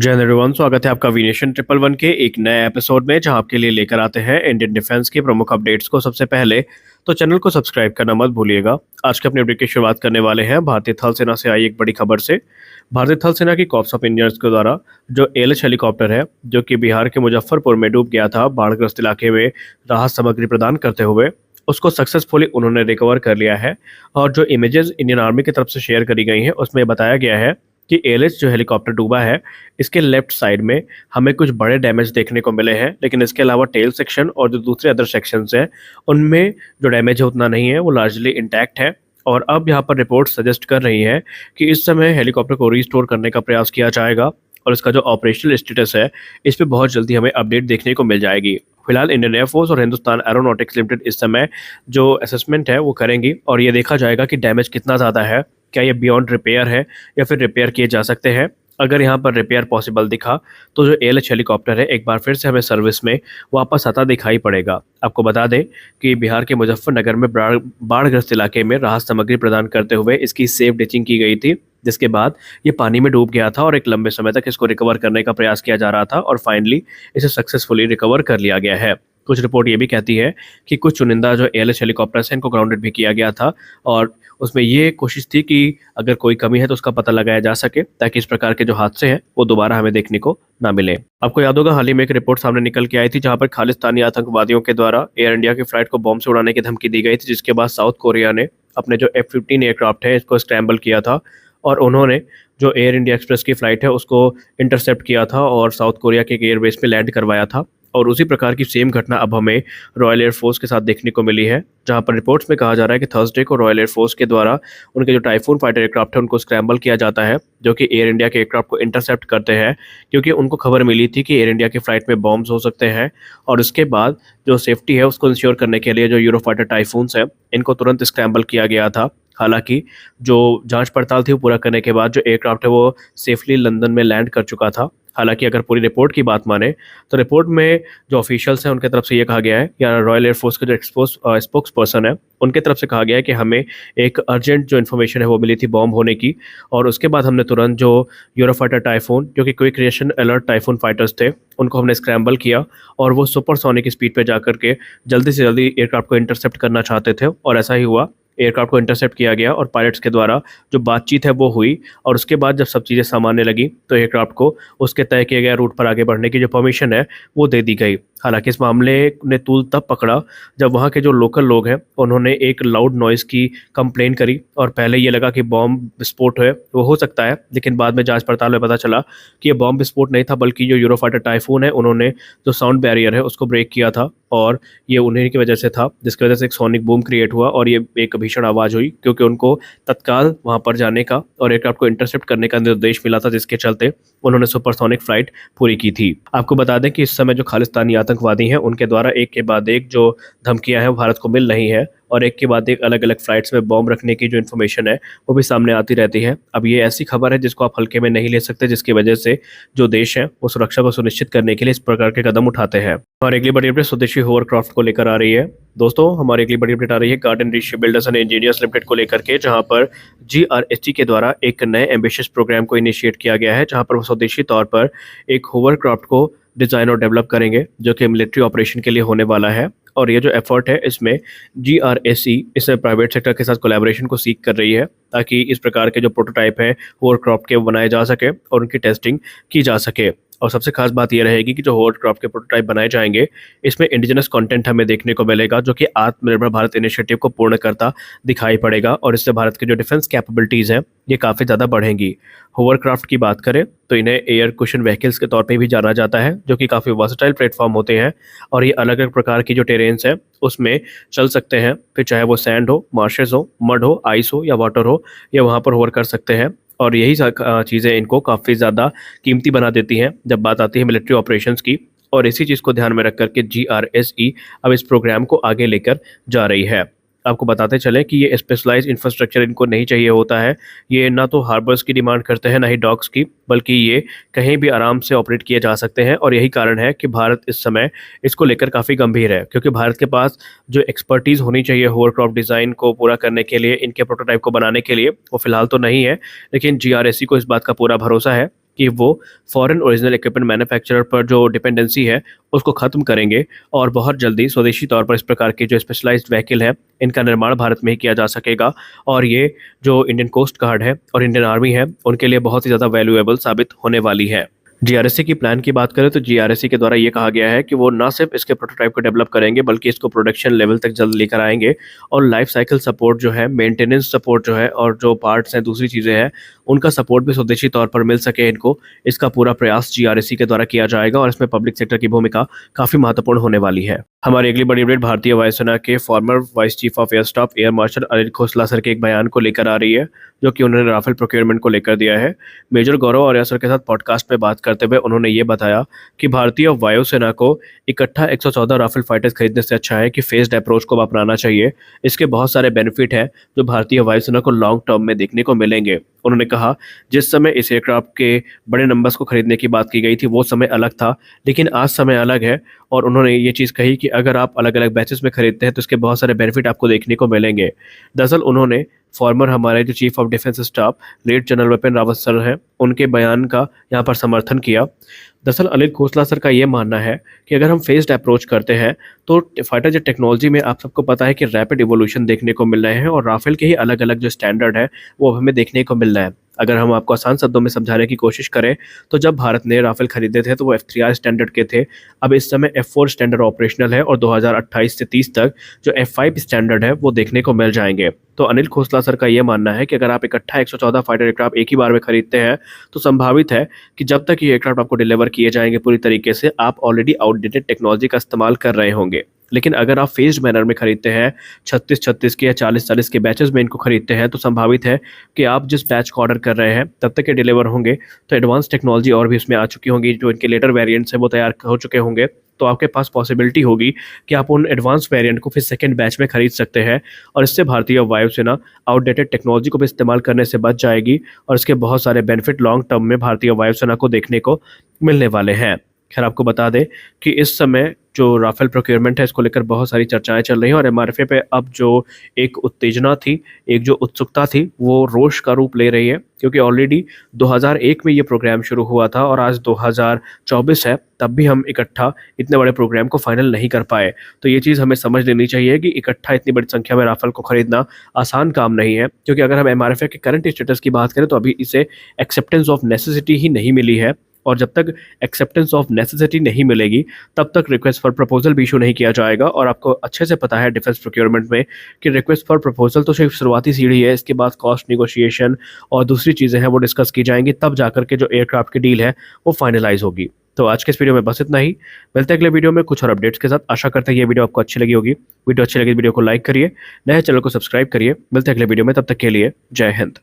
जय हिंद एवरीवन, स्वागत है आपका वीनेशन 111 के एक नए एपिसोड में, जहां आपके लिए लेकर आते हैं इंडियन डिफेंस की प्रमुख अपडेट्स को। सबसे पहले तो चैनल को सब्सक्राइब करना मत भूलिएगा। आज के अपने अपडेट की शुरुआत करने वाले हैं भारतीय थल सेना से आई एक बड़ी खबर से। भारतीय थल सेना की कॉर्प्स ऑफ इंजीनियर्स के द्वारा जो एएलएच हेलीकॉप्टर है, जो कि बिहार के मुजफ्फरपुर में डूब गया था बाढ़ग्रस्त इलाके में राहत सामग्री प्रदान करते हुए, उसको सक्सेसफुली उन्होंने रिकवर कर लिया है। और जो इमेजेस इंडियन आर्मी की तरफ से शेयर करी गई हैं, उसमें बताया गया है कि एएलएच जो हेलीकॉप्टर डूबा है, इसके लेफ्ट साइड में हमें कुछ बड़े डैमेज देखने को मिले हैं, लेकिन इसके अलावा टेल सेक्शन और जो दूसरे अदर सेक्शंस हैं, उनमें जो डैमेज है उतना नहीं है, वो लार्जली इंटैक्ट है। और अब यहाँ पर रिपोर्ट सजेस्ट कर रही हैं कि इस समय हेलीकॉप्टर को रिस्टोर करने का प्रयास किया जाएगा और इसका जो ऑपरेशनल स्टेटस है, इस पर बहुत जल्दी हमें अपडेट देखने को मिल जाएगी। फिलहाल इंडियन एयरफोर्स और हिंदुस्तान एरोनॉटिक्स लिमिटेड इस समय जो असेसमेंट है वो करेंगी और ये देखा जाएगा कि डैमेज कितना ज़्यादा है, क्या ये बियॉन्ड रिपेयर है या फिर रिपेयर किए जा सकते हैं। अगर यहाँ पर रिपेयर पॉसिबल दिखा तो जो एएलएच हेलीकॉप्टर है एक बार फिर से हमें सर्विस में वापस आता दिखाई पड़ेगा। आपको बता दें कि बिहार के मुजफ्फरनगर में बाढ़ग्रस्त इलाके में राहत सामग्री प्रदान करते हुए इसकी सेफ डिचिंग की गई थी, जिसके बाद ये पानी में डूब गया था और एक लंबे समय तक इसको रिकवर करने का प्रयास किया जा रहा था और फाइनली इसे सक्सेसफुली रिकवर कर लिया गया है। कुछ रिपोर्ट ये भी कहती है कि कुछ चुनिंदा जो एएलएच हेलीकॉप्टर्स हैं, इनको ग्राउंडेड भी किया गया था और उसमें ये कोशिश थी कि अगर कोई कमी है तो उसका पता लगाया जा सके, ताकि इस प्रकार के जो हादसे हैं वो दोबारा हमें देखने को ना मिले। आपको याद होगा, हाल ही में एक रिपोर्ट सामने निकल के आई थी जहां पर खालिस्तानी आतंकवादियों के द्वारा एयर इंडिया की फ्लाइट को बॉम्ब से उड़ाने की धमकी दी गई थी, जिसके बाद साउथ कोरिया ने अपने जो F-15 एयरक्राफ्ट है इसको स्क्रैम्बल किया था और उन्होंने जो एयर इंडिया एक्सप्रेस की फ़्लाइट है उसको इंटरसेप्ट किया था और साउथ कोरिया के एयरबेस पे लैंड करवाया था। और उसी प्रकार की सेम घटना अब हमें रॉयल एयरफोर्स के साथ देखने को मिली है, जहां पर रिपोर्ट्स में कहा जा रहा है कि थर्सडे को रॉयल एयरफोर्स के द्वारा उनके जो टाइफून फाइटर एयरक्राफ्ट है उनको स्क्रैम्बल किया जाता है, जो कि एयर इंडिया के एयरक्राफ्ट को इंटरसेप्ट करते हैं, क्योंकि उनको खबर मिली थी कि एयर इंडिया की फ़्लाइट में बॉम्ब्स हो सकते हैं। और उसके बाद जो सेफ्टी है उसको इंश्योर करने के लिए जो यूरोफाइटर टाइफून्स है, इनको तुरंत स्क्रैम्बल किया गया था। हालांकि जो जांच पड़ताल थी वो पूरा करने के बाद जो एयरक्राफ्ट है वो सेफली लंदन में लैंड कर चुका था। हालांकि अगर पूरी रिपोर्ट की बात माने तो रिपोर्ट में जो ऑफिशियल्स हैं उनके तरफ से ये कहा गया है, या रॉयल एयरफोर्स के जो स्पोक्स पर्सन है उनके तरफ से कहा गया है कि हमें एक अर्जेंट जो इन्फॉर्मेशन है वो मिली थी बॉम्ब होने की, और उसके बाद हमने तुरंत जो यूरोफाइटर टाइफून, जो कि quick reaction alert typhoon fighters थे, उनको हमने स्क्रैम्बल किया और वो सुपरसोनिक स्पीड पे जाकर के जल्दी से जल्दी एयरक्राफ्ट को इंटरसेप्ट करना चाहते थे और ऐसा ही हुआ। एयरक्राफ्ट को इंटरसेप्ट किया गया और पायलट्स के द्वारा जो बातचीत है वो हुई, और उसके बाद जब सब चीज़ें सामान्य लगी तो एयरक्राफ्ट को उसके तय किए गए रूट पर आगे बढ़ने की जो परमिशन है वो दे दी गई। हालांकि इस मामले ने तूल तब पकड़ा जब वहाँ के जो लोकल लोग हैं उन्होंने एक लाउड नॉइज़ की कंप्लेन करी, और पहले ये लगा कि बॉम्ब विस्फोट है वो हो सकता है, लेकिन बाद में जांच पड़ताल में पता चला कि ये बॉम्ब विस्फोट नहीं था, बल्कि जो यूरोफाइटर टाइफून है उन्होंने जो साउंड बैरियर है उसको ब्रेक किया था और ये उन्हीं की वजह से था, जिसकी वजह से एक सोनिक बूम क्रिएट हुआ और ये एक भीषण आवाज़ हुई, क्योंकि उनको तत्काल वहाँ पर जाने का और एयरक्राफ्ट को इंटरसेप्ट करने का निर्देश मिला था, जिसके चलते उन्होंने सुपरसोनिक फ्लाइट पूरी की थी। आपको बता दें कि इस समय जो खालिस्तानी आतंकवादी हैं उनके द्वारा एक के बाद एक जो धमकियां हैं वो भारत को मिल रही हैं, और एक के बाद एक अलग अलग फ्लाइट्स में बॉम्ब रखने की जो इन्फॉर्मेशन है वो भी सामने आती रहती है। अब ये ऐसी खबर है जिसको आप हल्के में नहीं ले सकते, जिसकी वजह से जो देश है वो सुरक्षा को सुनिश्चित करने के लिए इस प्रकार के कदम उठाते हैं। हमारी अगली बड़ी अपडेट स्वदेशी होवरक्राफ्ट को लेकर आ रही है। दोस्तों, हमारी अगली बड़ी अपडेट आ रही है garden reach shipbuilders and engineers limited को लेकर के, जहां पर GRST के द्वारा एक नए एम्बिशियस प्रोग्राम को इनिशिएट किया गया है, जहां पर वो स्वदेशी तौर पर एक होवरक्राफ्ट को डिज़ाइन और डेवलप करेंगे, जो कि मिलिट्री ऑपरेशन के लिए होने वाला है। और ये जो एफर्ट है इसमें GRSE इस प्राइवेट सेक्टर के साथ कोलैबोरेशन को सीख कर रही है, ताकि इस प्रकार के जो प्रोटोटाइप हैं होवरक्राफ्ट के बनाए जा सके और उनकी टेस्टिंग की जा सके। और सबसे खास बात यह रहेगी कि जो होवरक्राफ्ट के प्रोटोटाइप बनाए जाएंगे इसमें इंडिजिनस कंटेंट हमें देखने को मिलेगा, जो कि आत्मनिर्भर भारत इनिशिएटिव को पूर्ण करता दिखाई पड़ेगा, और इससे भारत की जो डिफेंस कैपेबिलिटीज़ हैं ये काफ़ी ज़्यादा बढ़ेंगी। होवरक्राफ्ट की बात करें तो इन्हें एयर कुशन व्हीकल्स के तौर पे भी जाना जाता है, जो कि काफ़ी वर्सेटाइल प्लेटफॉर्म होते हैं और ये अलग अलग प्रकार की जो टेरेन्स हैं उसमें चल सकते हैं, फिर चाहे वो सैंड हो, मार्शेस हो, मड हो, आइस हो या वाटर हो, ये वहाँ पर होवर कर सकते हैं। और यही चीज़ें इनको काफ़ी ज़्यादा कीमती बना देती हैं जब बात आती है मिलिट्री ऑपरेशंस की, और इसी चीज़ को ध्यान में रख करके GRSE अब इस प्रोग्राम को आगे लेकर जा रही है। आपको बताते चलें कि ये स्पेशलाइज्ड इंफ्रास्ट्रक्चर इनको नहीं चाहिए होता है। ये ना तो हार्बर्स की डिमांड करते हैं ना ही डॉक्स की, बल्कि ये कहीं भी आराम से ऑपरेट किए जा सकते हैं। और यही कारण है कि भारत इस समय इसको लेकर काफ़ी गंभीर है, क्योंकि भारत के पास जो एक्सपर्टीज़ होनी चाहिए होवरक्राफ्ट डिज़ाइन को पूरा करने के लिए, इनके प्रोटोटाइप को बनाने के लिए, वो फिलहाल तो नहीं है। लेकिन GRSE को इस बात का पूरा भरोसा है कि वो फॉरेन ओरिजिनल इक्विपमेंट मैन्युफैक्चरर पर जो डिपेंडेंसी है उसको ख़त्म करेंगे और बहुत जल्दी स्वदेशी तौर पर इस प्रकार के जो स्पेशलाइज्ड व्हीकल है इनका निर्माण भारत में ही किया जा सकेगा। और ये जो इंडियन कोस्ट गार्ड है और इंडियन आर्मी है उनके लिए बहुत ही ज़्यादा वैल्यूएबल साबित होने वाली है। जीआरएससी की प्लान की बात करें तो जीआरएससी के द्वारा ये कहा गया है कि वो ना सिर्फ इसके प्रोटोटाइप को डेवलप करेंगे बल्कि इसको प्रोडक्शन लेवल तक जल्द लेकर आएंगे और लाइफ साइकिल सपोर्ट जो है, मेंटेनेंस सपोर्ट जो है और जो पार्ट्स हैं, दूसरी चीज़ें हैं, उनका सपोर्ट भी स्वदेशी तौर पर मिल सके इनको, इसका पूरा प्रयास जीआरएससी के द्वारा किया जाएगा और इसमें पब्लिक सेक्टर की भूमिका काफ़ी महत्वपूर्ण होने वाली है। हमारी अगली बड़ी अपडेट भारतीय वायुसेना के farmer vice chief of air staff air marshal Anil Khosla sir के एक बयान को लेकर आ रही है जो कि उन्होंने राफेल प्रोक्योरमेंट को लेकर दिया है। मेजर गौरव आर्या सर के साथ पॉडकास्ट पे बात करते हुए उन्होंने ये बताया कि भारतीय वायुसेना को इकट्ठा 114 राफेल फाइटर्स खरीदने से अच्छा है कि फेस्ड अप्रोच को अपनाना चाहिए। इसके बहुत सारे बेनिफिट हैं जो भारतीय वायुसेना को लॉन्ग टर्म में देखने को मिलेंगे। उन्होंने कहा जिस समय इस एयरक्राफ्ट के बड़े नंबर्स को खरीदने की बात की गई थी वो समय अलग था, लेकिन आज समय अलग है। और उन्होंने ये चीज़ कही कि अगर आप अलग अलग बैचेस में खरीदते हैं तो इसके बहुत सारे बेनिफिट आपको देखने को मिलेंगे। दरअसल उन्होंने फॉर्मर हमारे जो chief of defence staff late general Vipin Rawat sir हैं उनके बयान का यहाँ पर समर्थन किया। दरअसल अनिल खोसला सर का ये मानना है कि अगर हम फेस्ड अप्रोच करते हैं तो फाइटर जेट टेक्नोलॉजी में आप सबको पता है कि रैपिड इवोल्यूशन देखने को मिल रहे हैं और राफेल के ही अलग अलग जो स्टैंडर्ड है वो अब हमें देखने को मिल रहा है। अगर हम आपको आसान शब्दों में समझाने की कोशिश करें तो जब भारत ने राफेल खरीदे थे तो वो F3R स्टैंडर्ड के थे। अब इस समय F4 स्टैंडर्ड ऑपरेशनल है और 2028 से 30 तक जो F5 स्टैंडर्ड है वो देखने को मिल जाएंगे। तो अनिल खोसला सर का ये मानना है कि अगर आप इकट्ठा 114 फाइटर एयरक्राफ्ट एक ही बार में खरीदते हैं तो संभावित है कि जब तक ये एयरक्राफ्ट आपको डिलीवर किए जाएंगे पूरी तरीके से आप ऑलरेडी आउटडेटेड टेक्नोलॉजी का इस्तेमाल कर रहे होंगे। लेकिन अगर आप फेज्ड मैनर में खरीदते हैं 36-36 के या 40-40 के बैचेस में इनको खरीदते हैं तो संभावित है कि आप जिस बैच को ऑर्डर कर रहे हैं तब तक ये डिलीवर होंगे तो एडवांस टेक्नोलॉजी और भी इसमें आ चुकी होंगी, जो इनके लेटर वेरिएंट्स हैं वो तैयार हो चुके होंगे। तो आपके पास पॉसिबिलिटी होगी कि आप उन एडवांस वेरिएंट को फिर सेकंड बैच में खरीद सकते हैं और इससे भारतीय वायुसेना आउटडेटेड टेक्नोलॉजी को भी इस्तेमाल करने से बच जाएगी और इसके बहुत सारे बेनिफिट लॉन्ग टर्म में भारतीय वायुसेना को देखने को मिलने वाले हैं। खैर आपको बता दें कि इस समय जो राफेल प्रोक्योरमेंट है इसको लेकर बहुत सारी चर्चाएं चल रही हैं और एमआरएफए पे अब जो एक उत्तेजना थी, एक जो उत्सुकता थी वो रोष का रूप ले रही है, क्योंकि ऑलरेडी 2001 में ये प्रोग्राम शुरू हुआ था और आज 2024 है तब भी हम इकट्ठा इतने बड़े प्रोग्राम को फाइनल नहीं कर पाए। तो ये चीज़ हमें समझ लेनी चाहिए कि इकट्ठा इतनी बड़ी संख्या में राफेल को खरीदना आसान काम नहीं है, क्योंकि अगर हम एमआरएफए के करंट स्टेटस की बात करें तो अभी इसे एक्सेप्टेंस ऑफ नेसेसिटी ही नहीं मिली है और जब तक एक्सेप्टेंस ऑफ नेसेसिटी नहीं मिलेगी तब तक रिक्वेस्ट फॉर प्रपोजल भी इशू नहीं किया जाएगा। और आपको अच्छे से पता है डिफेंस प्रोक्योरमेंट में कि रिक्वेस्ट फॉर प्रपोजल तो सिर्फ शुरुआती सीढ़ी है, इसके बाद कॉस्ट निगोशिएशन और दूसरी चीज़ें हैं वो डिस्कस की जाएंगी, तब जाकर के जो एयरक्राफ्ट की डील है वो फाइनलाइज होगी। तो आज के इस वीडियो में बस इतना ही, मिलते हैं अगले वीडियो में कुछ और अपडेट्स के साथ। आशा करते हैं ये वीडियो आपको अच्छी लगी होगी। वीडियो अच्छी लगी वीडियो को लाइक करिए, नए चैनल को सब्सक्राइब करिए। मिलते हैं अगले वीडियो में, तब तक के लिए जय हिंद।